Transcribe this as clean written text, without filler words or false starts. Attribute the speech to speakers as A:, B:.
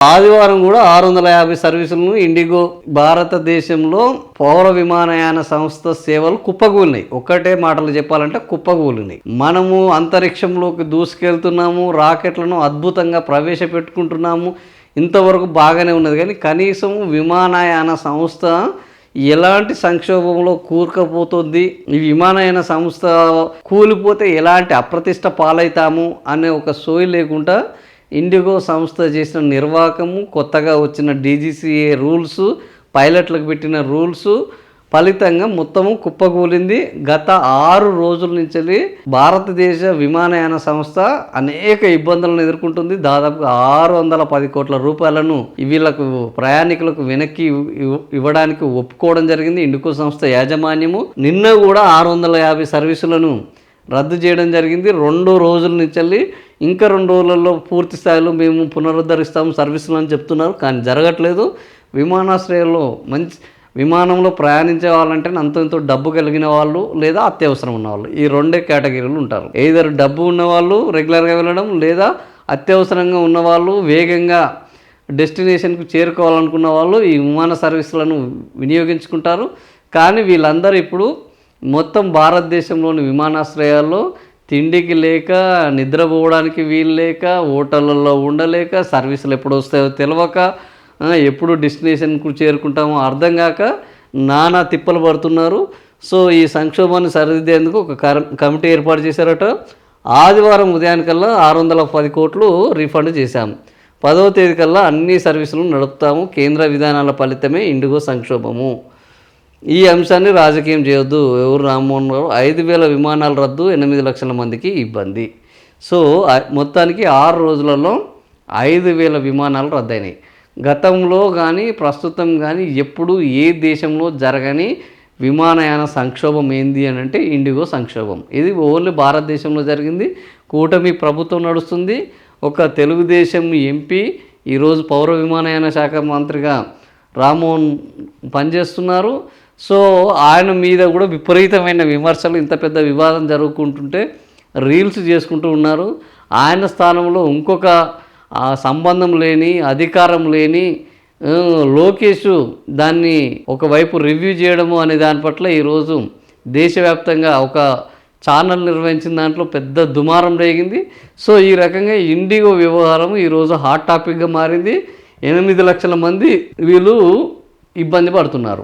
A: ఆదివారం కూడా 650 సర్వీసులను ఇండిగో భారతదేశంలో పౌర విమానయాన సంస్థ సేవలు కుప్పకూలినాయి. ఒక్కటే మాటలు చెప్పాలంటే కుప్పకూలినాయి. మనము అంతరిక్షంలోకి దూసుకెళ్తున్నాము, రాకెట్లను అద్భుతంగా ప్రవేశపెట్టుకుంటున్నాము, ఇంతవరకు బాగానే ఉన్నది. కానీ కనీసం విమానయాన సంస్థ ఎలాంటి సంక్షోభంలో కూరుకుపోతుంది, ఈ విమానయాన సంస్థ కూలిపోతే ఎలాంటి అప్రతిష్ట పాలవుతాము అనే ఒక సోయి లేకుండా ఇండిగో సంస్థ చేసిన నిర్వాహకము, కొత్తగా వచ్చిన డీజీసీఏ రూల్స్, పైలట్లకు పెట్టిన రూల్స్ ఫలితంగా మొత్తము కుప్పకూలింది. గత 6 రోజుల నుంచి భారతదేశ విమానయాన సంస్థ అనేక ఇబ్బందులను ఎదుర్కొంటుంది. దాదాపుగా 610 కోట్ల రూపాయలను వీళ్ళకు ప్రయాణికులకు వెనక్కి ఇవ్వడానికి ఒప్పుకోవడం జరిగింది ఇండిగో సంస్థ యాజమాన్యము. నిన్న కూడా 650 సర్వీసులను రద్దు చేయడం జరిగింది. 2 రోజుల నుంచి ఇంకా 2 రోజులలో పూర్తి స్థాయిలో మేము పునరుద్ధరిస్తాము సర్వీసులు అని చెప్తున్నారు. కానీ జరగట్లేదు. విమానాశ్రయాల్లో విమానంలో ప్రయాణించే వాళ్ళంటే ఎంతో డబ్బు కలిగిన వాళ్ళు లేదా అత్యవసరం ఉన్నవాళ్ళు, ఈ 2 కేటగిరీలు ఉంటారు. ఏదర్ డబ్బు ఉన్నవాళ్ళు రెగ్యులర్గా వెళ్ళడం, లేదా అత్యవసరంగా ఉన్నవాళ్ళు వేగంగా డెస్టినేషన్కు చేరుకోవాలనుకున్న వాళ్ళు ఈ విమాన సర్వీసులను వినియోగించుకుంటారు. కానీ వీళ్ళందరూ ఇప్పుడు మొత్తం భారతదేశంలోని విమానాశ్రయాల్లో తిండికి లేక, నిద్రపోవడానికి వీలు లేక, హోటళ్ళల్లో ఉండలేక, సర్వీసులు ఎప్పుడు వస్తాయో తెలియక, ఎప్పుడు డెస్టినేషన్కు చేరుకుంటామో అర్థం కాక నానా తిప్పలు పడుతున్నారు. సో ఈ సంక్షోభాన్ని సరిదిద్దేందుకు ఒక కమిటీ ఏర్పాటు చేశారట. ఆదివారం ఉదయానికల్లా 610 కోట్లు రీఫండ్ చేశాము. 10వ తేదీ కల్లా అన్ని సర్వీసులను నడుపుతాము. కేంద్ర విధానాల ఫలితమే ఇండిగో సంక్షోభము. ఈ అంశాన్ని రాజకీయం చేయొద్దు. ఎవరు రామ్మోహన్ గారు 5,000 విమానాలు రద్దు, 8 లక్షల మందికి ఇబ్బంది. సో మొత్తానికి 6 రోజులలో 5,000 విమానాలు రద్దయినాయి. గతంలో కానీ ప్రస్తుతం కానీ ఎప్పుడు ఏ దేశంలో జరగని విమానయాన సంక్షోభం ఏంది అని అంటే ఇండిగో సంక్షోభం. ఇది ఓన్లీ భారతదేశంలో జరిగింది. కూటమి ప్రభుత్వం నడుస్తుంది. ఒక తెలుగుదేశం ఎంపీ ఈరోజు పౌర విమానయాన శాఖ మంత్రిగా రామ్మోహన్ పనిచేస్తున్నారు. సో ఆయన మీద కూడా విపరీతమైన విమర్శలు, ఇంత పెద్ద వివాదం జరుగుకుంటుంటే రీల్స్ చేసుకుంటూ ఉన్నారు. ఆయన స్థానంలో ఇంకొక సంబంధం లేని, అధికారం లేని లోకేష్ దాన్ని ఒకవైపు రివ్యూ చేయడము అనే దాని పట్ల ఈరోజు దేశవ్యాప్తంగా ఒక ఛానల్ నిర్వహించిన దాంట్లో పెద్ద దుమారం రేగింది. సో ఈ రకంగా ఇండిగో వ్యవహారం ఈరోజు హాట్ టాపిక్గా మారింది. 8 లక్షల మంది వీళ్ళు ఇబ్బంది పడుతున్నారు.